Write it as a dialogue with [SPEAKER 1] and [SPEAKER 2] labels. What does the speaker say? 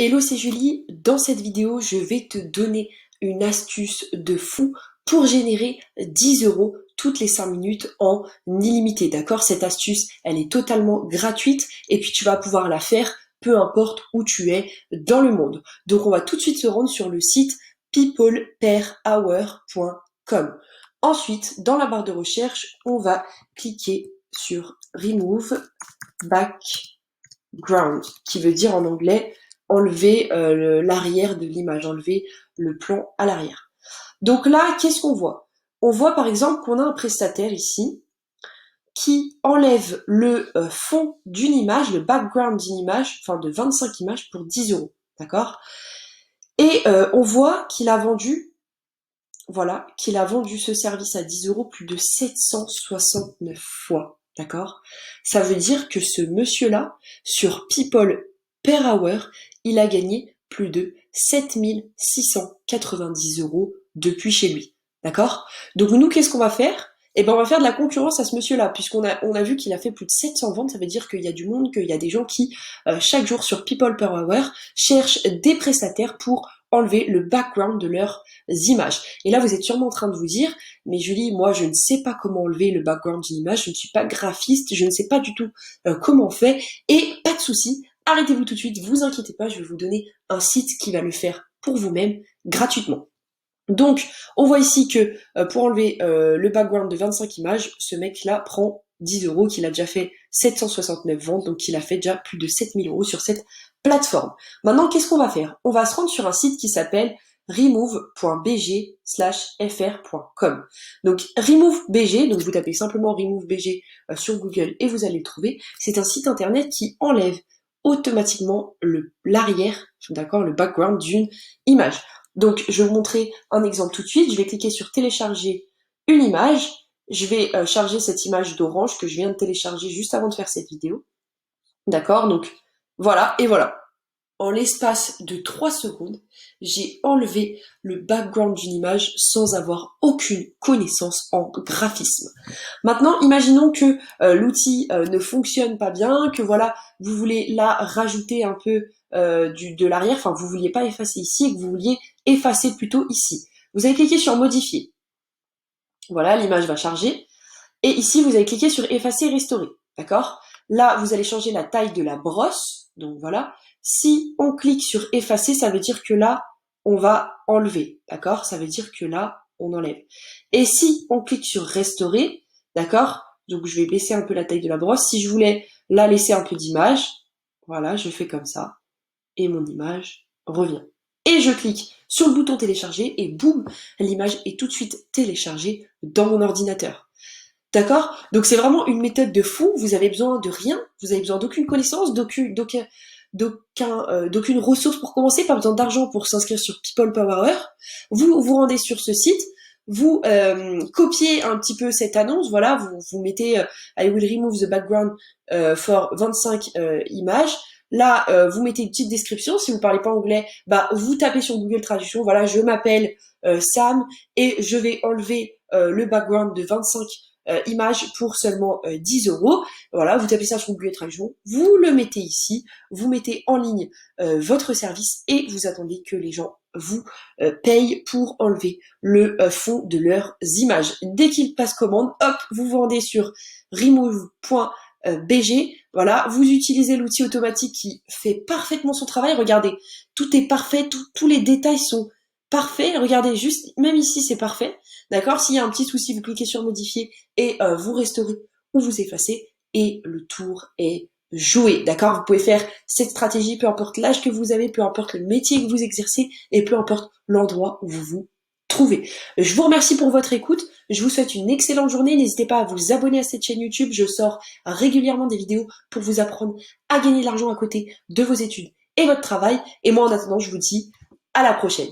[SPEAKER 1] Hello, c'est Julie. Dans cette vidéo, je vais te donner une astuce de fou pour générer 10 euros toutes les 5 minutes en illimité. D'accord? Cette astuce, elle est totalement gratuite et puis tu vas pouvoir la faire peu importe où tu es dans le monde. Donc, on va tout de suite se rendre sur le site peopleperhour.com. Ensuite, dans la barre de recherche, on va cliquer sur Remove Background, qui veut dire en anglais enlever l'arrière de l'image, enlever le plan à l'arrière. Donc là, qu'est-ce qu'on voit? On voit par exemple qu'on a un prestataire ici qui enlève le fond d'une image, le background d'une image, enfin de 25 images pour 10 euros, d'accord? Et on voit qu'il a vendu, voilà, qu'il a vendu ce service à 10 euros plus de 769 fois, d'accord? Ça veut dire que ce monsieur-là, sur People per Hour, il a gagné plus de 7690 euros depuis chez lui, d'accord? Donc nous, qu'est-ce qu'on va faire? Eh ben, on va faire de la concurrence à ce monsieur-là, puisqu'on a vu qu'il a fait plus de 700 ventes, ça veut dire qu'il y a du monde, qu'il y a des gens qui, chaque jour sur People per Hour, cherchent des prestataires pour enlever le background de leurs images. Et là, vous êtes sûrement en train de vous dire, mais Julie, moi, je ne sais pas comment enlever le background d'une image, je ne suis pas graphiste, je ne sais pas du tout comment on fait, et pas de souci, arrêtez-vous tout de suite, vous inquiétez pas, je vais vous donner un site qui va le faire pour vous-même gratuitement. Donc, on voit ici que pour enlever le background de 25 images, ce mec-là prend 10 euros, qu'il a déjà fait 769 ventes, donc il a fait déjà plus de 7000 euros sur cette plateforme. Maintenant, qu'est-ce qu'on va faire? On va se rendre sur un site qui s'appelle remove.bg/fr.com. Donc, remove.bg, donc vous tapez simplement remove.bg sur Google et vous allez le trouver. C'est un site internet qui enlève automatiquement l'arrière, d'accord, le background d'une image. Donc, je vais vous montrer un exemple tout de suite. Je vais cliquer sur télécharger une image. Je vais charger cette image d'orange que je viens de télécharger juste avant de faire cette vidéo. D'accord? Donc, voilà, et voilà. En l'espace de 3 secondes, j'ai enlevé le background d'une image sans avoir aucune connaissance en graphisme. Maintenant, imaginons que l'outil ne fonctionne pas bien, que voilà, vous voulez là rajouter un peu de l'arrière, enfin vous vouliez pas effacer ici et que vous vouliez effacer plutôt ici. Vous allez cliquer sur modifier. Voilà, l'image va charger. Et ici, vous allez cliquer sur effacer, restaurer. D'accord? Là, vous allez changer la taille de la brosse. Donc voilà. Si on clique sur effacer, ça veut dire que là, on va enlever. D'accord? Ça veut dire que là, on enlève. Et si on clique sur restaurer, d'accord? Donc je vais baisser un peu la taille de la brosse. Si je voulais là laisser un peu d'image, voilà, je fais comme ça. Et mon image revient. Et je clique sur le bouton télécharger et boum, l'image est tout de suite téléchargée dans mon ordinateur. D'accord? Donc c'est vraiment une méthode de fou, vous avez besoin de rien, vous avez besoin d'aucune connaissance, d'aucune ressource pour commencer, pas besoin d'argent pour s'inscrire sur People per Hour. Vous vous rendez sur ce site, vous copiez un petit peu cette annonce, voilà, vous mettez I will remove the background for 25 images. Là, vous mettez une petite description. Si vous parlez pas anglais, bah vous tapez sur Google Traduction. Voilà, je m'appelle Sam et je vais enlever le background de 25 images pour seulement 10 euros. Voilà, vous tapez ça sur Google Traduction, vous le mettez ici, vous mettez en ligne votre service et vous attendez que les gens vous payent pour enlever le fond de leurs images. Dès qu'ils passent commande, hop, vous vendez sur remove.bg. Voilà, vous utilisez l'outil automatique qui fait parfaitement son travail. Regardez, tout est parfait, tous les détails sont parfaits. Regardez, juste, même ici, c'est parfait. D'accord? S'il y a un petit souci, vous cliquez sur modifier et vous restaurez ou vous effacez et le tour est joué. D'accord? Vous pouvez faire cette stratégie, peu importe l'âge que vous avez, peu importe le métier que vous exercez et peu importe l'endroit où vous vous trouvez. Je vous remercie pour votre écoute. Je vous souhaite une excellente journée. N'hésitez pas à vous abonner à cette chaîne YouTube. Je sors régulièrement des vidéos pour vous apprendre à gagner de l'argent à côté de vos études et votre travail. Et moi, en attendant, je vous dis à la prochaine.